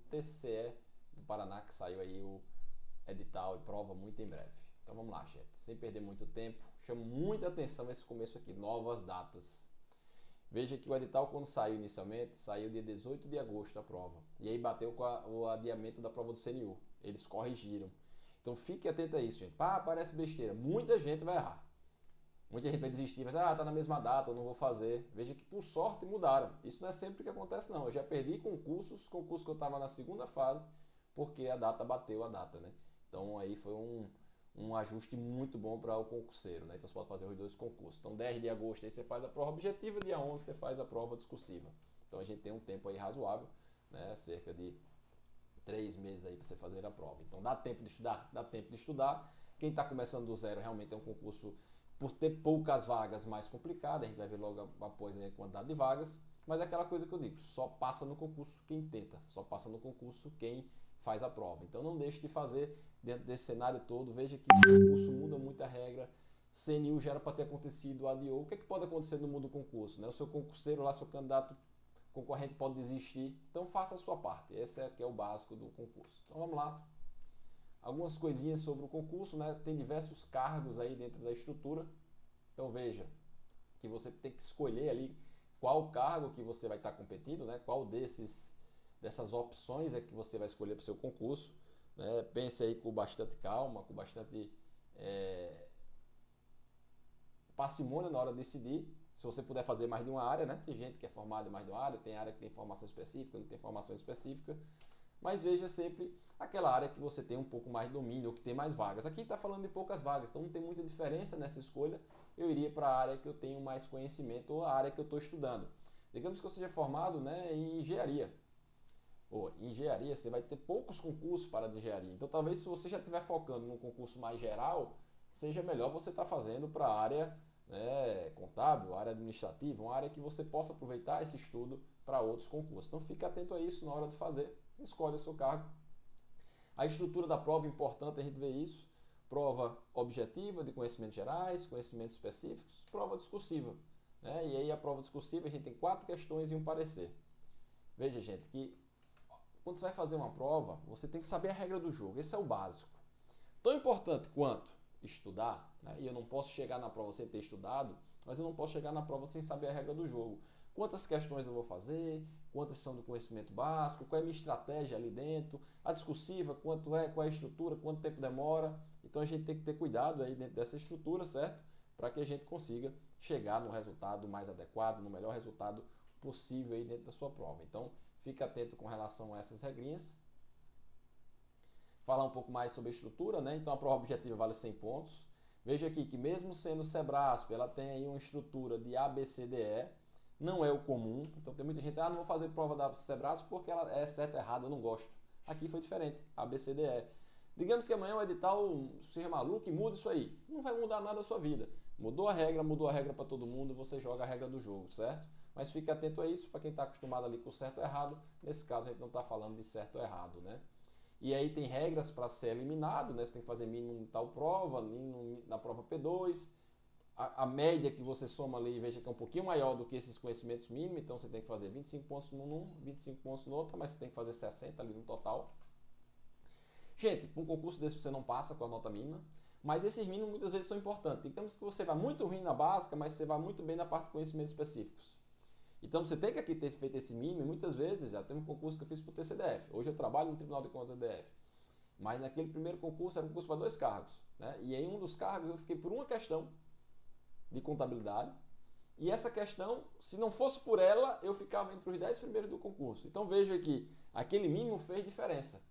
TCE do Paraná, que saiu aí o edital e prova muito em breve. Então vamos lá, gente, sem perder muito tempo, chamo muita atenção esse começo aqui, novas datas. Veja que o edital, quando saiu inicialmente, saiu dia 18 de agosto a prova. E aí bateu com o adiamento da prova do CNU. Eles corrigiram. Então fique atento a isso, gente. Parece besteira. Muita gente vai errar. Muita gente vai desistir, mas tá na mesma data, eu não vou fazer. Veja que por sorte mudaram. Isso não é sempre que acontece, não. Eu já perdi concursos que eu estava na segunda fase, porque a data bateu a data, né? Então aí foi um ajuste muito bom para o concurseiro, né? Então você pode fazer os dois concursos. Então 10 de agosto aí você faz a prova objetiva, dia 11 você faz a prova discursiva. Então a gente tem um tempo aí razoável, né? Cerca de 3 meses aí para você fazer a prova. Então dá tempo de estudar? Dá tempo de estudar. Quem está começando do zero realmente é um concurso, por ter poucas vagas, mais complicado. A gente vai ver logo após a quantidade de vagas. Mas é aquela coisa que eu digo, só passa no concurso quem tenta, só passa no concurso quem faz a prova. Então não deixe de fazer dentro desse cenário todo. Veja que o concurso muda muita regra. CNU já era para ter acontecido, adiou. O que, é que pode acontecer no mundo do concurso? Né? O seu concurseiro lá, seu candidato concorrente pode desistir. Então faça a sua parte. Esse é o básico do concurso. Então vamos lá. Algumas coisinhas sobre o concurso, né? Tem diversos cargos aí dentro da estrutura. Então veja que você tem que escolher ali qual cargo que você vai estar competindo, né? Qual dessas opções é que você vai escolher para o seu concurso. Né? Pense aí com bastante calma, com bastante parcimônia na hora de decidir. Se você puder fazer mais de uma área, né? Tem gente que é formada em mais de uma área, tem área que tem formação específica, não tem formação específica. Mas veja sempre aquela área que você tem um pouco mais de domínio ou que tem mais vagas. Aqui está falando de poucas vagas, então não tem muita diferença nessa escolha. Eu iria para a área que eu tenho mais conhecimento ou a área que eu estou estudando. Digamos que eu seja formado, né, em engenharia. Em engenharia você vai ter poucos concursos para de engenharia. Então talvez se você já estiver focando num concurso mais geral, seja melhor você estar fazendo para a área, né, contábil, área administrativa, uma área que você possa aproveitar esse estudo para outros concursos. Então fique atento a isso na hora de fazer. Escolhe o seu cargo. A estrutura da prova é importante a gente ver isso. Prova objetiva de conhecimentos gerais, conhecimentos específicos, prova discursiva. Né? E aí a prova discursiva a gente tem 4 questões e um parecer. Veja, gente, que quando você vai fazer uma prova, você tem que saber a regra do jogo. Esse é o básico. Tão importante quanto estudar, né? E eu não posso chegar na prova sem ter estudado, mas eu não posso chegar na prova sem saber a regra do jogo. Quantas questões eu vou fazer, quantas são do conhecimento básico, qual é a minha estratégia ali dentro, a discursiva, qual é a estrutura, quanto tempo demora. Então a gente tem que ter cuidado aí dentro dessa estrutura, certo? Para que a gente consiga chegar no resultado mais adequado, no melhor resultado possível aí dentro da sua prova. Então fique atento com relação a essas regrinhas. Falar um pouco mais sobre a estrutura, né? Então a prova objetiva vale 100 pontos. Veja aqui que mesmo sendo Sebrasp, ela tem aí uma estrutura de ABCDE, não é o comum. Então tem muita gente, não vou fazer prova da Sebrasp porque ela é certa ou errada, eu não gosto. Aqui foi diferente, ABCDE. Digamos que amanhã o edital seja maluco e muda isso aí. Não vai mudar nada a sua vida. Mudou a regra para todo mundo, você joga a regra do jogo, certo? Mas fique atento a isso, para quem está acostumado ali com certo ou errado. Nesse caso a gente não está falando de certo ou errado, né? E aí tem regras para ser eliminado, né? Você tem que fazer mínimo tal prova, mínimo na prova P2. A média que você soma ali, veja que é um pouquinho maior do que esses conhecimentos mínimos, então você tem que fazer 25 pontos num, 25 pontos no outro, mas você tem que fazer 60 ali no total. Gente, para um concurso desse você não passa com a nota mínima, mas esses mínimos muitas vezes são importantes. Digamos que você vai muito ruim na básica, mas você vai muito bem na parte de conhecimentos específicos. Então você tem que aqui ter feito esse mínimo, e muitas vezes, já tem um concurso que eu fiz para o TCDF, hoje eu trabalho no Tribunal de Contas do DF, mas naquele primeiro concurso era um concurso para 2 cargos, né? E em um dos cargos eu fiquei por uma questão de contabilidade, e essa questão, se não fosse por ela, eu ficava entre os 10 primeiros do concurso. Então veja que aquele mínimo fez diferença.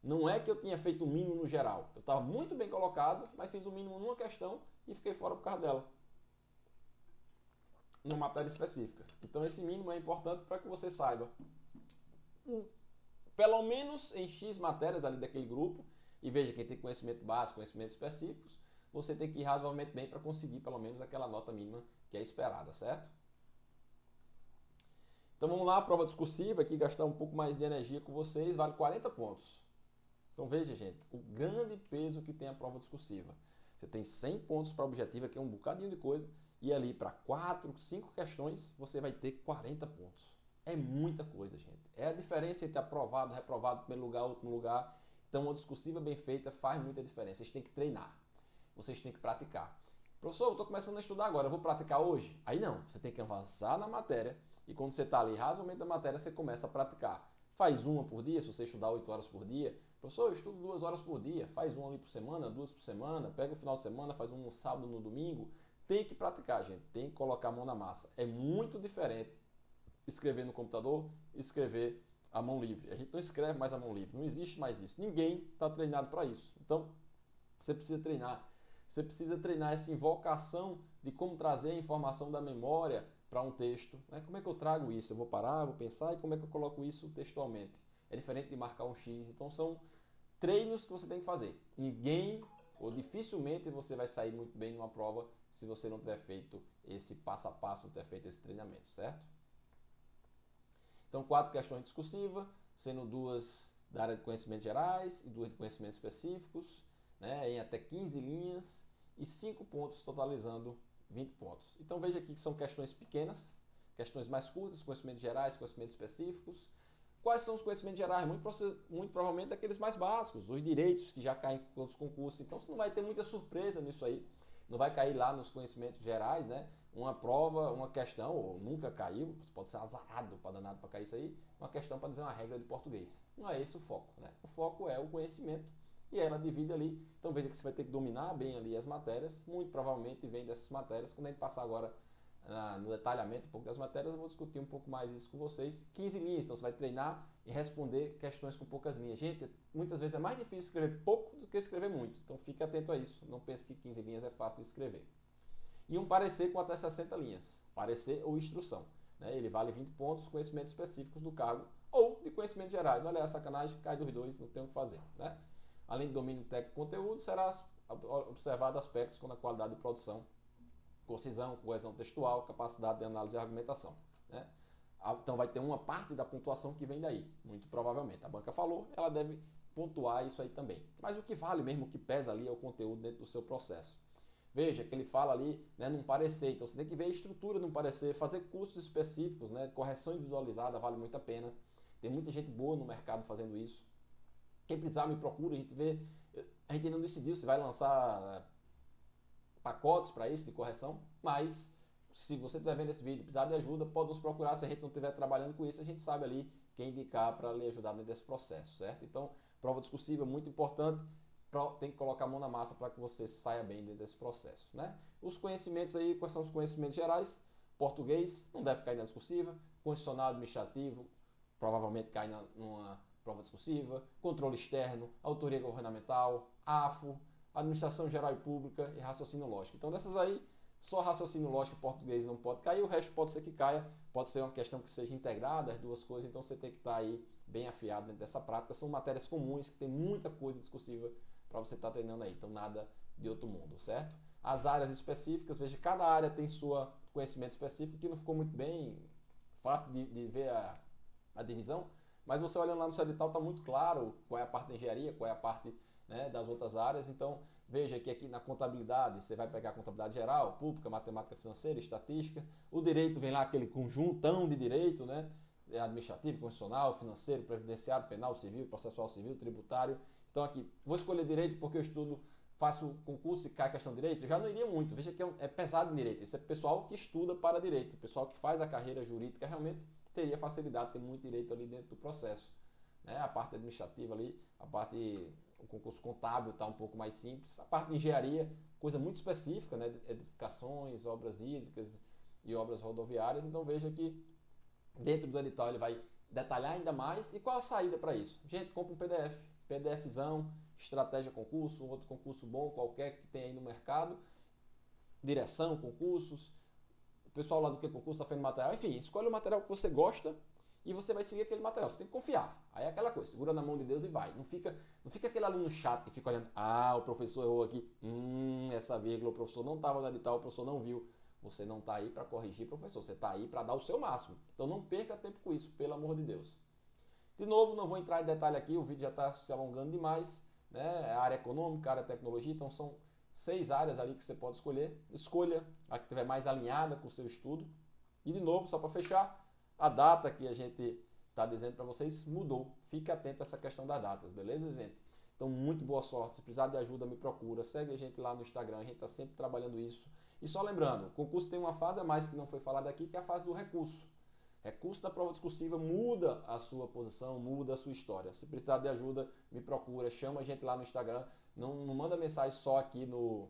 Não é que eu tinha feito o mínimo no geral, eu estava muito bem colocado, mas fiz o mínimo numa questão e fiquei fora por causa dela, numa matéria específica. Então esse mínimo é importante para que você saiba, pelo menos em X matérias ali daquele grupo, e veja quem tem conhecimento básico, conhecimentos específicos, você tem que ir razoavelmente bem para conseguir pelo menos aquela nota mínima que é esperada, certo? Então vamos lá, a prova discursiva, aqui gastar um pouco mais de energia com vocês, vale 40 pontos. Então veja, gente, o grande peso que tem a prova discursiva. Você tem 100 pontos para a objetiva, que é um bocadinho de coisa, e ali para 4, 5 questões você vai ter 40 pontos. É muita coisa, gente. É a diferença entre aprovado, reprovado, primeiro lugar, último lugar. Então, uma discursiva bem feita faz muita diferença. Vocês têm que treinar. Vocês têm que praticar. Professor, eu estou começando a estudar agora, eu vou praticar hoje? Aí não, você tem que avançar na matéria e quando você está ali razoavelmente na matéria, você começa a praticar. Faz uma por dia, se você estudar 8 horas por dia. Professor, eu estudo 2 horas por dia, faz uma ali por semana, 2 por semana, pega o final de semana, faz um no sábado, no domingo. Tem que praticar, gente, tem que colocar a mão na massa. É muito diferente escrever no computador e escrever a mão livre. A gente não escreve mais a mão livre, não existe mais isso. Ninguém está treinado para isso. Então, você precisa treinar. Você precisa treinar essa invocação de como trazer a informação da memória para um texto. Né? Como é que eu trago isso? Eu vou parar, vou pensar e como é que eu coloco isso textualmente? É diferente de marcar um X. Então são treinos que você tem que fazer. Ninguém ou dificilmente você vai sair muito bem numa prova se você não tiver feito esse passo a passo, não tiver feito esse treinamento, certo? Então 4 questões discursivas, sendo 2 da área de conhecimentos gerais e 2 de conhecimentos específicos, né, em até 15 linhas e 5 pontos, totalizando 20 pontos. Então veja aqui que são questões pequenas, questões mais curtas, conhecimentos gerais, conhecimentos específicos. Quais são os conhecimentos gerais? Muito provavelmente aqueles mais básicos, os direitos que já caem em todos os concursos. Então você não vai ter muita surpresa nisso aí. Não vai cair lá nos conhecimentos gerais, né? Uma prova, uma questão, ou nunca caiu, você pode ser azarado para danado para cair isso aí, uma questão para dizer uma regra de português. Não é esse o foco, né? O foco é o conhecimento e ela divide ali. Então veja que você vai ter que dominar bem ali as matérias, muito provavelmente vem dessas matérias. Quando a gente passar agora no detalhamento um pouco das matérias, eu vou discutir um pouco mais isso com vocês. 15 linhas, então você vai treinar e responder questões com poucas linhas. Gente, muitas vezes é mais difícil escrever pouco do que escrever muito, então fique atento a isso. Não pense que 15 linhas é fácil de escrever. E um parecer com até 60 linhas, parecer ou instrução. Né? Ele vale 20 pontos, conhecimentos específicos do cargo ou de conhecimentos gerais. Olha a sacanagem, cai dos dois, não tem o que fazer. Né? Além do domínio técnico e conteúdo, será observado aspectos como a qualidade de produção, concisão, coesão textual, capacidade de análise e argumentação. Né? Então vai ter uma parte da pontuação que vem daí, muito provavelmente. A banca falou, ela deve pontuar isso aí também. Mas o que vale mesmo, o que pesa ali é o conteúdo dentro do seu processo. Veja que ele fala ali, né, num parecer, então você tem que ver a estrutura de um parecer, fazer cursos específicos, né, correção individualizada vale muito a pena. Tem muita gente boa no mercado fazendo isso. Quem precisar me procura, a gente ainda não decidiu se vai lançar pacotes para isso de correção, mas se você estiver vendo esse vídeo e precisar de ajuda, pode nos procurar. Se a gente não estiver trabalhando com isso, a gente sabe ali quem indicar para lhe ajudar nesse processo, certo? Então, prova discursiva muito importante, tem que colocar a mão na massa para que você saia bem dentro desse processo, né? Os conhecimentos aí, quais são os conhecimentos gerais? Português, não deve cair na discursiva, constitucional administrativo, provavelmente cai numa prova discursiva, controle externo, autoria governamental, AFO, administração geral e pública e raciocínio lógico. Então dessas aí, só raciocínio lógico e português não pode cair, o resto pode ser que caia, pode ser uma questão que seja integrada, as duas coisas, então você tem que estar aí bem afiado dentro dessa prática. São matérias comuns, que tem muita coisa discursiva para você estar treinando aí, então nada de outro mundo, certo? As áreas específicas, veja, cada área tem sua conhecimento específico, que não ficou muito bem fácil de ver a divisão, mas você olhando lá no seu edital está muito claro qual é a parte da engenharia, qual é a parte, né, das outras áreas. Então veja que aqui na contabilidade você vai pegar a contabilidade geral, pública, matemática financeira, estatística. O direito vem lá aquele conjuntão de direito, né, administrativo, constitucional, financeiro, previdenciário, penal, civil, processual civil, tributário. Então aqui, vou escolher direito porque eu estudo, faço concurso e cai questão de direito, eu já não iria muito. Veja que é pesado em direito. Isso é pessoal que estuda para direito, pessoal que faz a carreira jurídica realmente teria facilidade, tem muito direito ali dentro do processo. Né? A parte administrativa ali, o concurso contábil está um pouco mais simples. A parte de engenharia, coisa muito específica, né? Edificações, obras hídricas e obras rodoviárias. Então veja que dentro do edital ele vai detalhar ainda mais. E qual a saída para isso? Gente, compra um PDF, PDFzão, estratégia concurso, um outro concurso bom qualquer que tem aí no mercado, direção, concursos, o pessoal lá do que concurso está fazendo material, enfim, escolhe o material que você gosta e você vai seguir aquele material, você tem que confiar. Aí é aquela coisa, segura na mão de Deus e vai. Não fica aquele aluno chato que fica olhando, o professor errou aqui, essa vírgula, o professor não estava no edital, o professor não viu. Você não está aí para corrigir, professor, você está aí para dar o seu máximo. Então não perca tempo com isso, pelo amor de Deus. De novo, não vou entrar em detalhe aqui, o vídeo já está se alongando demais, né? A área econômica, a área tecnologia, então são 6 áreas ali que você pode escolher. Escolha a que estiver mais alinhada com o seu estudo. E de novo, só para fechar, A data que a gente está dizendo para vocês mudou. Fique atento a essa questão das datas, beleza, gente? Então, muito boa sorte. Se precisar de ajuda, me procura. Segue a gente lá no Instagram, a gente está sempre trabalhando isso. E só lembrando, o concurso tem uma fase a mais que não foi falada aqui, que é a fase do recurso. Recurso da prova discursiva muda a sua posição, muda a sua história. Se precisar de ajuda, me procura, chama a gente lá no Instagram. Não manda mensagem só aqui no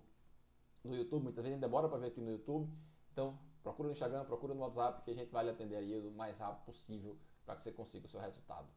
YouTube, muitas vezes demora para ver aqui no YouTube. Então, procura no Instagram, procura no WhatsApp, que a gente vai lhe atender aí o mais rápido possível para que você consiga o seu resultado.